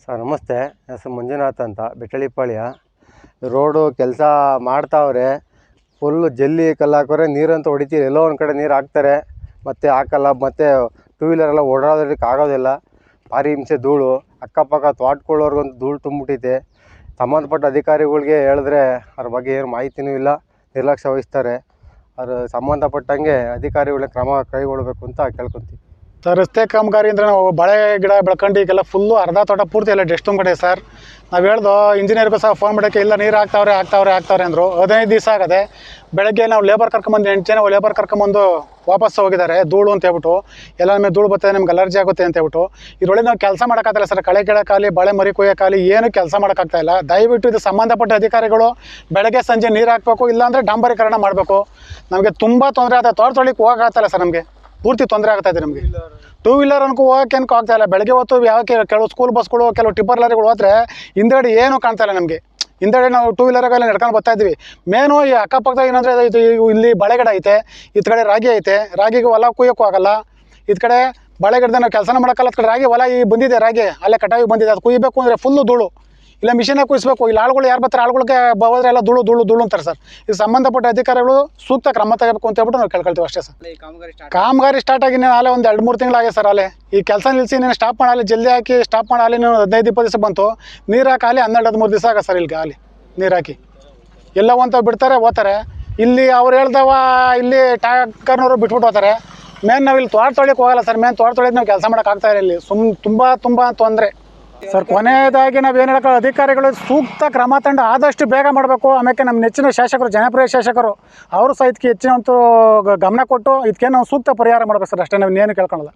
Sir ನಮಸ್ತೆ, ನನ್ನ ಹೆಸರು ಮಂಜುನಾಥ್ ಅಂತ, ಬೆಟ್ಟಳಿಪಾಳ್ಯ. ರೋಡು ಕೆಲಸ ಮಾಡ್ತಾವ್ರೆ. ಫುಲ್ಲು ಜಲ್ಲಿ ಕಲ್ಲು ಹಾಕೋರೆ, ನೀರಂತೂ ಹೊಡಿತೀವಿ. ಎಲ್ಲೋ ಒಂದು ಕಡೆ ನೀರು ಹಾಕ್ತಾರೆ, ಮತ್ತೆ ಹಾಕಲ್ಲ. ಮತ್ತು ಟೂ ವೀಲರೆಲ್ಲ ಓಡಾಡೋದಕ್ಕೆ ಆಗೋದಿಲ್ಲ. ಭಾರಿ ಹಿಂಸೆ, ಧೂಳು. ಅಕ್ಕಪಕ್ಕ ತೋಟಗಳವ್ರಿಗಂತೂ ಧೂಳು ತುಂಬಿಬಿಟ್ಟೈತೆ. ಸಂಬಂಧಪಟ್ಟ ಅಧಿಕಾರಿಗಳಿಗೆ ಹೇಳಿದ್ರೆ ಅದ್ರ ಬಗ್ಗೆ ಏನು ಮಾಹಿತಿನೂ ಇಲ್ಲ, ನಿರ್ಲಕ್ಷ್ಯ ವಹಿಸ್ತಾರೆ. ಅದ್ರ ಸಂಬಂಧಪಟ್ಟಂಗೆ ಅಧಿಕಾರಿಗಳ ಕ್ರಮ ಕೈಗೊಳ್ಳಬೇಕು ಅಂತ ಕೇಳ್ಕೊತೀವಿ. ಸರ್, ರಸ್ತೆ ಕಾಮಗಾರಿ ಅಂದರೆ ನಾವು ಬಾಳೆ ಗಿಡ ಬೆಳ್ಕೊಂಡು ಈಗೆಲ್ಲ ಫುಲ್ಲು ಅರ್ಧ ತೋಟ ಪೂರ್ತಿ ಎಲ್ಲ ಡೆಸ್ಟ್ ತುಂಬಿದೆ ಸರ್. ನಾವು ಹೇಳ್ದು ಇಂಜಿನಿಯರ್ಗೂ ಸಹ ಫೋನ್ ಮಾಡೋಕ್ಕೆ ಇಲ್ಲ, ನೀರು ಹಾಕ್ತಾವ್ರೆ ಅಂದರು. 15 ದಿವಸ ಆಗದೆ. ಬೆಳಗ್ಗೆ ನಾವು ಲೇಬರ್ ಕರ್ಕೊಂಬಂದು 8 ಜನ ಲೇಬರ್ ಕರ್ಕೊಂಬಂದು ವಾಪಸ್ ಹೋಗಿದ್ದಾರೆ, ಧೂಳು ಅಂತ ಹೇಳ್ಬಿಟ್ಟು. ಎಲ್ಲ ನಮಗೆ ಧೂಳು ಬರ್ತದೆ, ನಮ್ಗೆ ಅಲರ್ಜಿ ಆಗುತ್ತೆ ಅಂತ ಹೇಳ್ಬಿಟ್ಟು. ಇದರೊಳಗೆ ನಾವು ಕೆಲಸ ಮಾಡೋಕ್ಕಾಗ್ತಾಯಿಲ್ಲ ಸರ್. ಕಳೆ ಗಿಡಕ್ಕಾಗಲಿ ಬಾಳೆ ಮರಿ ಕೊಯ್ಯೋಕ್ಕಾಗಲಿ ಏನು ಕೆಲಸ ಮಾಡೋಕ್ಕಾಗ್ತಾಯಿಲ್ಲ. ದಯವಿಟ್ಟು ಇದು ಸಂಬಂಧಪಟ್ಟ ಅಧಿಕಾರಿಗಳು ಬೆಳಗ್ಗೆ ಸಂಜೆ ನೀರು ಹಾಕಬೇಕು, ಇಲ್ಲಾಂದರೆ ಡಾಂಬರೀಕರಣ ಮಾಡಬೇಕು. ನಮಗೆ ತುಂಬ ತೊಂದರೆ ಆಗ್ತದೆ. ತೋಟ ತೊಳಿಕ್ಕೆ ಹೋಗೋಕ್ಕಾಗ್ತಾಯಿಲ್ಲ ಸರ್, ನಮಗೆ ಪೂರ್ತಿ ತೊಂದರೆ ಆಗ್ತಾಯಿದೆ. ನಮಗೆ ಟೂ ವೀಲರ್ ಹೋಗೋಕೆ ಆಗ್ತಾಯಿಲ್ಲ. ಬೆಳಗ್ಗೆ ಹೊತ್ತು ಕೆಲವು ಸ್ಕೂಲ್ ಬಸ್ಗಳು, ಕೆಲವು ಟಿಪ್ಪರ್ ಲಾರಿಗಳು ಹೋದ್ರೆ ಹಿಂದೆಗಡೆ ಏನೂ ಕಾಣ್ತಾಯಿಲ್ಲ ನಮಗೆ. ಹಿಂದೆಗಡೆ ನಾವು ಟೂ ವೀಲರಾಗೆಲ್ಲ ನಡ್ಕೊಂಡು ಬರ್ತಾ ಇದ್ವಿ. ಮೇನು ಈ ಅಕ್ಕಪಕ್ಕದಾಗ ಏನಂದರೆ ಇದು ಇಲ್ಲಿ ಬಾಳೆಗಿಡ ಐತೆ, ಇತ್ತ ಕಡೆ ರಾಗಿ ಐತೆ. ರಾಗಿಗೆ ಹೊಲ ಕುಯ್ಯೋಕ್ಕೂ ಆಗಲ್ಲ. ಇತ್ತ ಕಡೆ ಬಾಳೆಗಿಡದ ನಾವು ಕೆಲಸನ ಮಾಡೋಕ್ಕಲ್ಲ. ಕಡೆ ರಾಗಿ ಹೊಲ ಈ ಬಂದಿದೆ, ರಾಗಿ ಅಲ್ಲೇ ಕಟಾವಿ ಬಂದಿದೆ. ಅದು ಕುಯ್ಯಬೇಕು ಅಂದರೆ ಫುಲ್ಲು ಧೂಳು. ಇಲ್ಲ ಮಿಷಿನಾಗ ಕುಯ್ಸ್ಬೇಕು. ಇಲ್ಲಿ ಆಳುಗಳು ಯಾರು ಬರ್ತಾರೆ, ಆಳುಗಳಿಗೆ ಹೋದ್ರೆ ಎಲ್ಲ ಧೂಳು ಅಂತಾರೆ ಸರ್. ಇದು ಸಂಬಂಧಪಟ್ಟ ಅಧಿಕಾರಿಗಳು ಸೂಕ್ತ ಕ್ರಮ ತಗೋಬೇಕು ಅಂತ ಹೇಳ್ಬಿಟ್ಟು ನಾವು ಕೇಳ್ಕೊಳ್ತೀವಿ ಅಷ್ಟೇ ಸರ್. ಕಾಮಗಾರಿ ಸ್ಟಾರ್ಟ್ ಆಗಿ ಅಲ್ಲೇ ಒಂದು 2-3 ತಿಂಗಳಾಗಿದೆ ಸರ್. ಅಲ್ಲೇ ಈ ಕೆಲಸ ನಿಲ್ಲಿಸಿ ನೀನು ಸ್ಟಾಪ್ ಮಾಡಲಿ, ಜಲ್ದಿ ಹಾಕಿ ಸ್ಟಾಪ್ ಮಾಡಲಿ. ನೀನು 15-20 ದಿವಸ ಬಂತು ನೀರು ಹಾಕಿ 12-13 ದಿವಸ ಆಗ ಸರ್. ಇಲ್ಲಿಗೆ ಅಲ್ಲಿ ನೀರು ಹಾಕಿ ಎಲ್ಲ ಒಂದು ಬಿಡ್ತಾರೆ, ಹೋಗ್ತಾರೆ. ಇಲ್ಲಿ ಅವ್ರು ಹೇಳ್ದವ ಇಲ್ಲಿ ಟ್ಯಾಂಕರ್ನವರು ಬಿಟ್ಬಿಟ್ಟು ಹೋಗ್ತಾರೆ. ಮೇನ್ ನಾವು ಇಲ್ಲಿ ತೋಟ ತೊಳಿಕ್ಕೆ ಹೋಗಲ್ಲ ಸರ್. ಮೇನ್ ತೋಟ ತೊಳೆದು ನಾವು ಕೆಲಸ ಮಾಡೋಕ್ಕಾಗ್ತಾ ಇಲ್ಲ. ಇಲ್ಲಿ ತುಂಬ ತೊಂದರೆ ಸರ್. ಕೊನೆಯದಾಗಿ ನಾವೇನು ಹೇಳೋಕೆ, ಅಧಿಕಾರಿಗಳು ಸೂಕ್ತ ಕ್ರಮ ತಂದು ಆದಷ್ಟು ಬೇಗ ಮಾಡಬೇಕು. ಆಮೇಲೆ ನಮ್ಮ ನೆಚ್ಚಿನ ಶಾಸಕರು, ಜನಪ್ರಿಯ ಶಾಸಕರು, ಅವರು ಸಹ ಇದಕ್ಕೆ ಹೆಚ್ಚಿನಂತೂ ಗಮನ ಕೊಟ್ಟು ಇದಕ್ಕೆ ನಾವು ಸೂಕ್ತ ಪರಿಹಾರ ಮಾಡಬೇಕು ಸರ್. ಅಷ್ಟೇ, ನಾವು ಇನ್ನೇನು ಕೇಳ್ಕೊಳ್ಳಲ್ಲ.